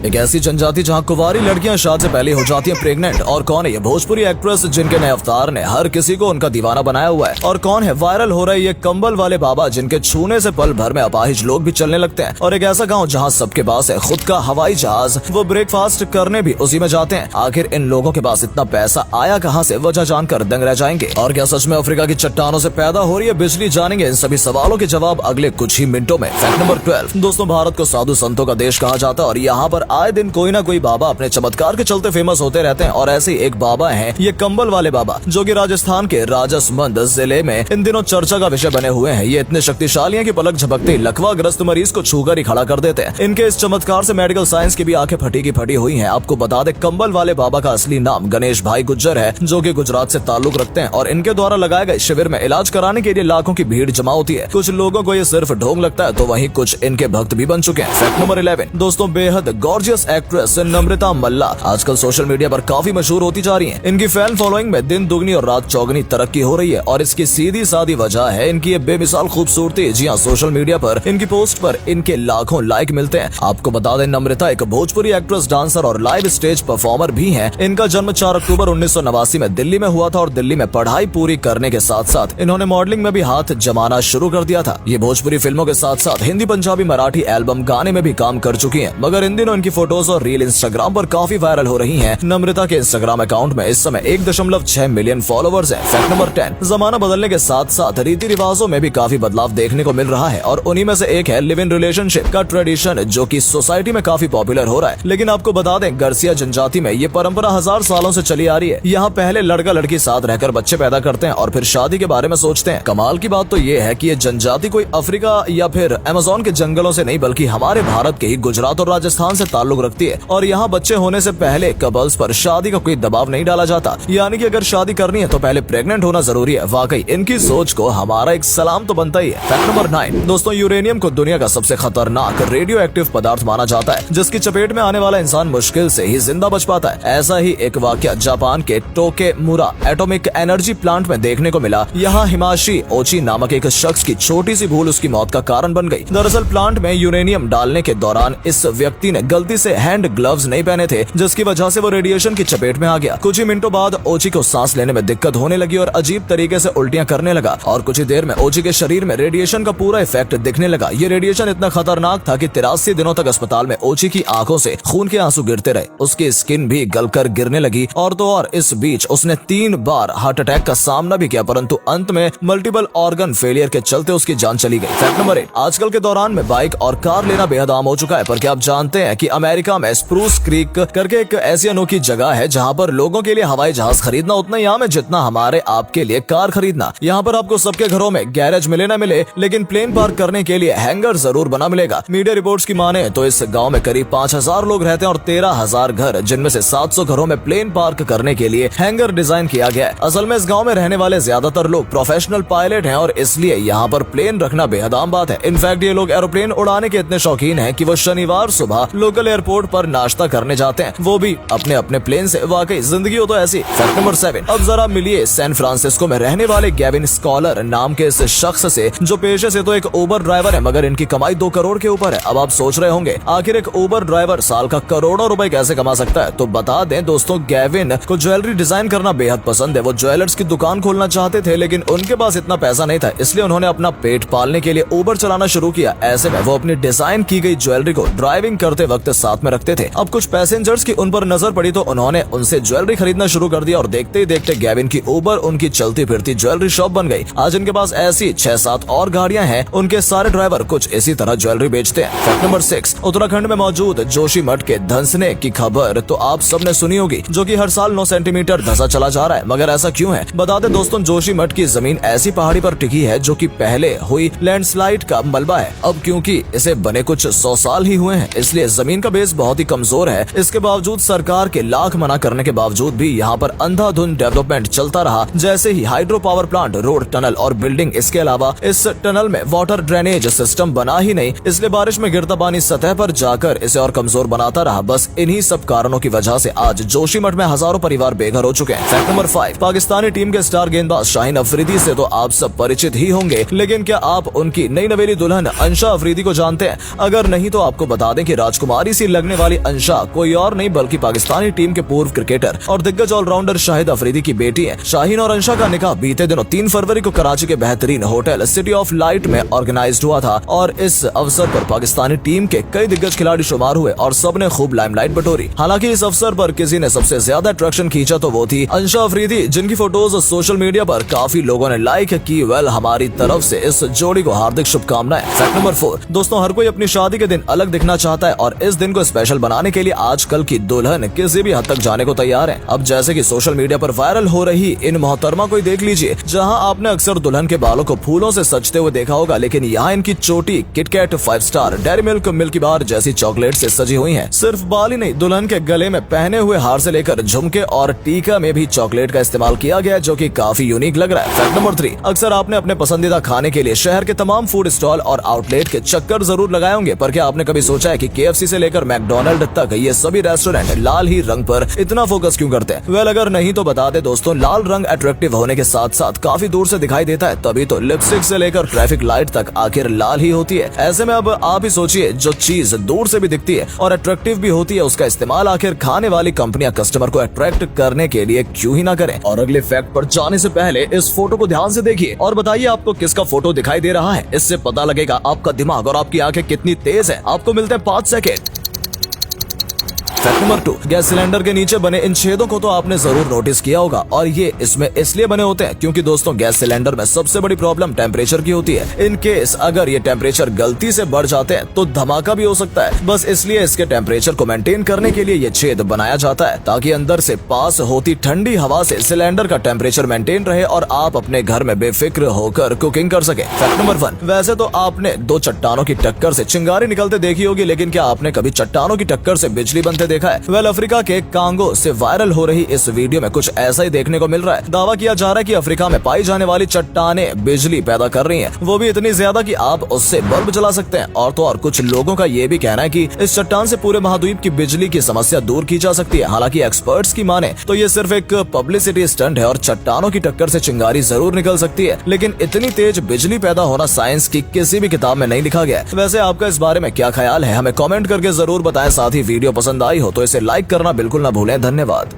एक ऐसी जनजाति जहां कुंवारी लड़कियां शादी से पहले हो जाती हैं प्रेग्नेंट। और कौन है ये भोजपुरी एक्ट्रेस जिनके नए अवतार ने हर किसी को उनका दीवाना बनाया हुआ है? और कौन है वायरल हो रहे ये कंबल वाले बाबा जिनके छूने से पल भर में अपाहिज लोग भी चलने लगते हैं? और एक ऐसा गाँव जहाँ सबके पास है खुद का हवाई जहाज, वो ब्रेकफास्ट करने भी उसी में जाते हैं। आखिर इन लोगों के पास इतना पैसा आया कहाँ से? वजह जानकर दंग रह जाएंगे। और क्या सच में अफ्रीका की चट्टानों से पैदा हो रही है बिजली? जानेंगे इन सभी सवालों के जवाब अगले कुछ ही मिनटों में। Fact number 12। दोस्तों, भारत को साधु संतों का देश कहा जाता है और यहाँ पर आए दिन कोई ना कोई बाबा अपने चमत्कार के चलते फेमस होते रहते हैं। और ऐसे एक बाबा हैं ये कंबल वाले बाबा, जो कि राजस्थान के राजसमंद जिले में इन दिनों चर्चा का विषय बने हुए हैं। ये इतने शक्तिशाली हैं कि पलक झपकते लकवा ग्रस्त मरीज को छूकर ही खड़ा कर देते हैं। इनके इस चमत्कार से मेडिकल साइंस की भी आंखें फटी की फटी हुई हैं। आपको बता दें, कंबल वाले बाबा का असली नाम गणेश भाई गुज्जर है, जो कि गुजरात से ताल्लुक रखते हैं। और इनके द्वारा लगाए गए शिविर में इलाज कराने के लिए लाखों की भीड़ जमा होती है। कुछ लोगों को ये सिर्फ ढोंग लगता है तो वहीं कुछ इनके भक्त भी बन चुके हैं। Fact number 11। दोस्तों, बेहद गॉर्जियस एक्ट्रेस नम्रता मल्ला आजकल सोशल मीडिया पर काफी मशहूर होती जा रही हैं। इनकी फैन फॉलोइंग में दिन दुगनी और रात चौगनी तरक्की हो रही है और इसकी सीधी सादी वजह है इनकी ये बेमिसाल खूबसूरती। जी हाँ, सोशल मीडिया पर इनकी पोस्ट पर इनके लाखों लाइक मिलते हैं। आपको बता दें, नम्रता एक भोजपुरी एक्ट्रेस, डांसर और लाइव स्टेज परफॉर्मर भी हैं। इनका जन्म 4 अक्टूबर 1989 में दिल्ली में हुआ था और दिल्ली में पढ़ाई पूरी करने के साथ साथ इन्होंने मॉडलिंग में भी हाथ जमाना शुरू कर दिया था। ये भोजपुरी फिल्मों के साथ साथ हिंदी, पंजाबी, मराठी एल्बम गाने में भी काम कर चुकी हैं। मगर इन दिनों इनकी फोटोज और रील इंस्टाग्राम पर काफी वायरल हो रही हैं। नम्रता के इंस्टाग्राम अकाउंट में इस समय 1.6 मिलियन फॉलोवर्स हैं। Fact number 10। जमाना बदलने के साथ साथ रीति रिवाजों में भी काफी बदलाव देखने को मिल रहा है और उन्हीं में से एक है लिव इन रिलेशनशिप का ट्रेडिशन, जो कि सोसाइटी में काफी पॉपुलर हो रहा है। लेकिन आपको बता दें, गर्सिया जनजाति में ये परंपरा 1000 सालों से चली आ रही है। यहाँ पहले लड़का लड़की साथ रहकर बच्चे पैदा करते हैं और फिर शादी के बारे में सोचते हैं। कमाल की बात तो ये है कि ये जनजाति कोई अफ्रीका या फिर अमेज़न के जंगलों से नहीं, बल्कि हमारे भारत के ही गुजरात और राजस्थान से ताल्लुक रखती है। और यहाँ बच्चे होने से पहले कपल्स पर शादी का कोई दबाव नहीं डाला जाता, यानी कि अगर शादी करनी है तो पहले प्रेग्नेंट होना जरूरी है। वाकई इनकी सोच को हमारा एक सलाम तो बनता ही है। Fact number 9। दोस्तों, यूरेनियम को दुनिया का सबसे खतरनाक रेडियो एक्टिव पदार्थ माना जाता है, जिसकी चपेट में आने वाला इंसान मुश्किल से ही जिंदा बच पाता है। ऐसा ही एक वाकया जापान के टोकेमुरा एटॉमिक एनर्जी प्लांट में देखने को मिला। यहाँ हिमाशी ओची नामक एक शख्स की छोटी सी भूल उसकी मौत का कारण बन गई। दरअसल प्लांट में यूरेनियम डालने के दौरान इस व्यक्ति ने गलती से हैंड ग्लव्स नहीं पहने थे, जिसकी वजह से वो रेडिएशन की चपेट में आ गया। कुछ ही मिनटों बाद ओची को सांस लेने में दिक्कत होने लगी और अजीब तरीके से उल्टियां करने लगा। और कुछ ही देर में ओची के शरीर में रेडिएशन का पूरा इफेक्ट दिखने लगा। ये रेडिएशन इतना खतरनाक था कि 83 दिनों तक अस्पताल में ओची की आंखों से खून के आंसू गिरते रहे। उसकी स्किन भी गलकर गिरने लगी। और तो और इस बीच उसने 3 बार हार्ट अटैक का सामना भी किया, परंतु अंत में मल्टीपल ऑर्गन फेलियर के चलते उसकी जान चली गई। Fact number 8। आजकल के दौरान में बाइक और कार लेना बेहद आम हो चुका है, पर क्या आप जानते हैं कि अमेरिका में स्प्रूस क्रीक करके एक ऐसी अनोखी जगह है जहाँ पर लोगों के लिए हवाई जहाज खरीदना उतना ही आम है जितना हमारे आपके लिए कार खरीदना। यहाँ पर आपको सबके घरों में गैरेज मिले न मिले, लेकिन प्लेन पार्क करने के लिए हैंगर जरूर बना मिलेगा। मीडिया रिपोर्ट्स की माने तो इस गांव में करीब 5000 लोग रहते हैं और 13,000 घर, जिनमें से 700 घरों में प्लेन पार्क करने के लिए हैंगर डिजाइन किया गया है। असल में इस गांव में रहने वाले ज्यादातर लोग प्रोफेशनल पायलट हैं और इसलिए यहाँ पर प्लेन रखना बेहद आम बात है। इनफैक्ट ये लोग एरोप्लेन उड़ाने के इतने शौकीन हैं कि वो शनिवार सुबह लोकल एयरपोर्ट पर नाश्ता करने जाते हैं, वो भी अपने अपने प्लेन से। वाकई जिंदगी हो तो ऐसी। Fact number 7। अब जरा मिलिए सैन फ्रांसिस्को में रहने वाले गेविन स्कॉलर नाम के इस शख्स से, जो पेशे से तो एक उबर ड्राइवर है मगर इनकी कमाई 2 करोड़ के ऊपर है। अब आप सोच रहे होंगे आखिर एक उबर ड्राइवर साल का करोड़ों रुपए कैसे कमा सकता है? तो बता दें दोस्तों, गेविन को ज्वेलरी डिजाइन करना बेहद पसंद है। वो ज्वेलर्स की दुकान खोलना चाहते थे, लेकिन उनके पास इतना पैसा नहीं था, इसलिए उन्होंने अपना पेट पालने के लिए उबर चलाना शुरू किया। ऐसे में वो अपनी डिजाइन की गई ज्वेलरी को ड्राइविंग करते वक्त साथ में रखते थे। अब कुछ पैसेंजर्स की उन पर नजर पड़ी तो उन्होंने उनसे ज्वेलरी खरीदना शुरू कर दिया और देखते ही देखते गेविन की उबर उनकी चलती फिरती ज्वेलरी शॉप बन गई। आज इनके पास ऐसी 6-7 और गाड़ियां हैं। उनके सारे ड्राइवर कुछ इसी तरह ज्वेलरी बेचते हैं। Fact number 6। उत्तराखंड में मौजूद जोशीमठ के धंसने की खबर तो आप सबने सुनी होगी, जो कि हर साल 9 सेंटीमीटर धंसा चला जा रहा है। मगर ऐसा क्यों है? बता दें दोस्तों, जोशीमठ की जमीन ऐसी पहाड़ी पर टिकी है जो कि पहले हुई लैंडस्लाइड का मलबा है। अब क्योंकि इसे बने कुछ 100 साल ही हुए हैं, इसलिए जमीन का बेस बहुत ही कमजोर है। इसके बावजूद सरकार के लाख मना करने के बावजूद भी यहाँ पर अंधाधुंध डेवलपमेंट चलता रहा। जैसे ही hydro power plant, road, tunnel और बिल्डिंग। इसके अलावा इस टनल में वाटर ड्रेनेज सिस्टम बना ही नहीं, इसलिए बारिश में गिरता पानी सतह पर जाकर इसे और कमजोर बनाता रहा। बस इन्हीं सब कारणों की वजह से आज जोशीमठ में हजारों परिवार बेघर हो चुके हैं। Fact number 5। पाकिस्तानी टीम के स्टार गेंदबाज शाहीन अफरीदी से तो आप सब परिचित ही होंगे, लेकिन क्या आप उनकी नई नवेली दुल्हन अंशा अफरीदी को जानते हैं? अगर नहीं तो आपको बता दें कि राजकुमारी प्यारी सी लगने वाली अंशा कोई और नहीं बल्कि पाकिस्तानी टीम के पूर्व क्रिकेटर और दिग्गज ऑलराउंडर शाहिद अफरीदी की बेटी है। शाहीन और अंशा का निकाह बीते दिनों 3 फरवरी को कराची के बेहतरीन होटल सिटी ऑफ लाइट में ऑर्गेनाइज्ड हुआ था और इस अवसर पर पाकिस्तानी टीम के कई दिग्गज खिलाड़ी शुमार हुए और सबने खूब लाइमलाइट बटोरी। हालांकि इस अवसर पर किसी ने सबसे ज्यादा अट्रैक्शन खींचा तो वो थी अंशा अफरीदी, जिनकी फोटोज सोशल मीडिया पर काफी लोगों ने लाइक की। वेल, हमारी तरफ से इस जोड़ी को हार्दिक शुभकामनाएं। फैक्ट नंबर 4, दोस्तों हर कोई अपनी शादी के दिन अलग दिखना चाहता है और इस दिन को स्पेशल बनाने के लिए आजकल की दुल्हन किसी भी हद तक जाने को तैयार है। अब जैसे कि सोशल मीडिया पर वायरल हो रही इन मोहतरमा को देख लीजिए, जहां आपने अक्सर दुल्हन के बालों को फूलों से सजते हुए देखा होगा, लेकिन यहाँ इनकी चोटी KitKat, 5 star, Dairy Milk, Milky Bar जैसी चॉकलेट से सजी हुई है। सिर्फ बाल ही नहीं, दुल्हन के गले में पहने हुए हार से लेकर झुमके और टीका में भी चॉकलेट का इस्तेमाल किया गया, जो कि काफी यूनिक लग रहा है। फैक्ट नंबर 3, अक्सर आपने अपने पसंदीदा खाने के लिए शहर के तमाम फूड स्टॉल और आउटलेट के चक्कर जरूर लगाए होंगे, पर क्या आपने कभी सोचा है कि KFC से लेकर मैकडोनल्ड तक ये सभी रेस्टोरेंट लाल ही रंग पर इतना फोकस क्यों करते हैं? वेल, अगर नहीं तो बता दे दोस्तों, लाल रंग अट्रैक्टिव होने के साथ साथ काफी दूर से दिखाई देता है, तभी तो लिपस्टिक से लेकर ट्रैफिक लाइट तक आखिर लाल ही होती है। ऐसे में अब आप ही सोचिए, जो चीज दूर से भी दिखती है और अट्रैक्टिव भी होती है, उसका इस्तेमाल आखिर खाने वाली कंपनियां कस्टमर को अट्रैक्ट करने के लिए क्यों ही ना करें। और अगले फैक्ट पर जाने से पहले इस फोटो को ध्यान से देखिए और बताइए आपको किसका फोटो दिखाई दे रहा है। इससे पता लगेगा आपका दिमाग और आपकी आंखें कितनी तेज है। आपको मिलते हैं 5 second. Fact number 2, gas cylinder के नीचे बने इन छेदों को तो आपने जरूर नोटिस किया होगा और ये इसमें इसलिए बने होते हैं क्योंकि दोस्तों गैस सिलेंडर में सबसे बड़ी प्रॉब्लम टेम्परेचर की होती है। इन केस अगर ये टेम्परेचर गलती से बढ़ जाते हैं तो धमाका भी हो सकता है। बस इसलिए इसके टेम्परेचर को मेंटेन करने के लिए ये छेद बनाया जाता है ताकि अंदर से पास होती ठंडी हवा से सिलेंडर का टेम्परेचर मेंटेन रहे और आप अपने घर में बेफिक्र होकर कुकिंग कर सके। फैक्ट नंबर 1, वैसे तो आपने 2 चट्टानों की टक्कर से चिंगारी निकलते देखी होगी, लेकिन क्या आपने कभी चट्टानों की टक्कर से बिजली बनते देखा है? वेल, अफ्रीका के कांगो से वायरल हो रही इस वीडियो में कुछ ऐसा ही देखने को मिल रहा है। दावा किया जा रहा है कि अफ्रीका में पाई जाने वाली चट्टानें बिजली पैदा कर रही हैं, वो भी इतनी ज्यादा कि आप उससे बल्ब जला सकते हैं। और तो और कुछ लोगों का ये भी कहना है कि इस चट्टान से पूरे महाद्वीप की बिजली की समस्या दूर की जा सकती है। हालांकि एक्सपर्ट्स की माने तो ये सिर्फ एक पब्लिसिटी स्टंट है और चट्टानों की टक्कर से चिंगारी जरूर निकल सकती है, लेकिन इतनी तेज बिजली पैदा होना साइंस की किसी भी किताब में नहीं लिखा गया। वैसे आपका इस बारे में क्या ख्याल है, हमें कमेंट करके जरूर बताएं। साथ ही वीडियो पसंद आई हो तो इसे लाइक करना बिल्कुल ना भूलें। धन्यवाद।